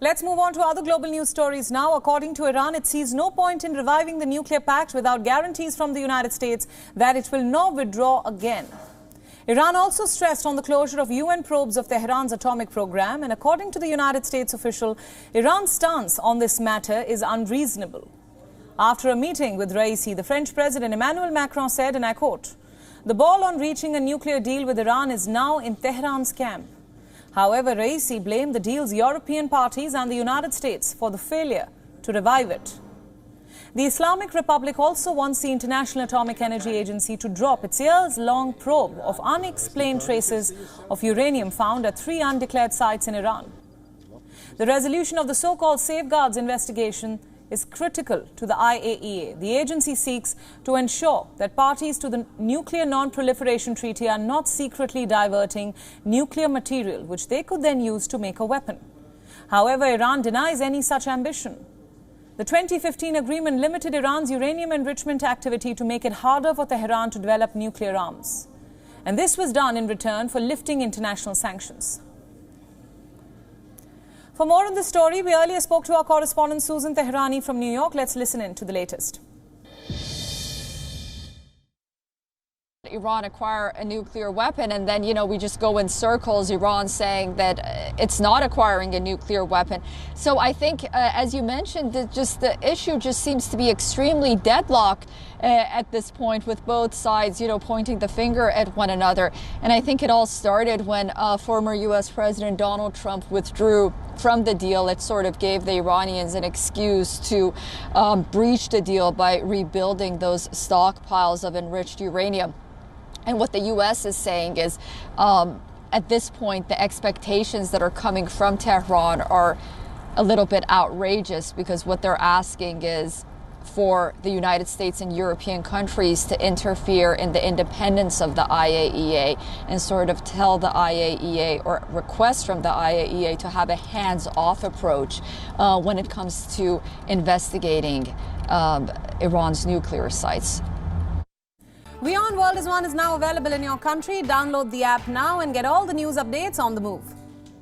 Let's move on to other global news stories now. According to Iran, it sees no point in reviving the nuclear pact without guarantees from the United States that it will not withdraw again. Iran also stressed on the closure of UN probes of Tehran's atomic program, and according to the United States official, Iran's stance on this matter is unreasonable. After a meeting with Raisi, the French President Emmanuel Macron said, and I quote, "The ball on reaching a nuclear deal with Iran is now in Tehran's camp." However, Raisi blamed the deal's European parties and the United States for the failure to revive it. The Islamic Republic also wants the International Atomic Energy Agency to drop its years-long probe of unexplained traces of uranium found at 3 undeclared sites in Iran. The resolution of the so-called safeguards investigation is critical to the IAEA. The agency seeks to ensure that parties to the Nuclear Non-Proliferation Treaty are not secretly diverting nuclear material, which they could then use to make a weapon. However, Iran denies any such ambition. The 2015 agreement limited Iran's uranium enrichment activity to make it harder for Tehran to develop nuclear arms. And this was done in return for lifting international sanctions. For more on this story, we earlier spoke to our correspondent Susan Tehrani from New York. Let's listen in to the latest. Iran acquire a nuclear weapon, and then, we just go in circles, Iran saying that it's not acquiring a nuclear weapon. So I think, as you mentioned, the issue just seems to be extremely deadlocked at this point, with both sides, pointing the finger at one another. And I think it all started when former U.S. President Donald Trump withdrew from the deal. It sort of gave the Iranians an excuse to breach the deal by rebuilding those stockpiles of enriched uranium. And what the U.S. is saying is, at this point, the expectations that are coming from Tehran are a little bit outrageous, because what they're asking is for the United States and European countries to interfere in the independence of the IAEA and sort of tell the IAEA, or request from the IAEA, to have a hands-off approach when it comes to investigating Iran's nuclear sites. WION World is now available in your country. Download the app now and get all the news updates on the move.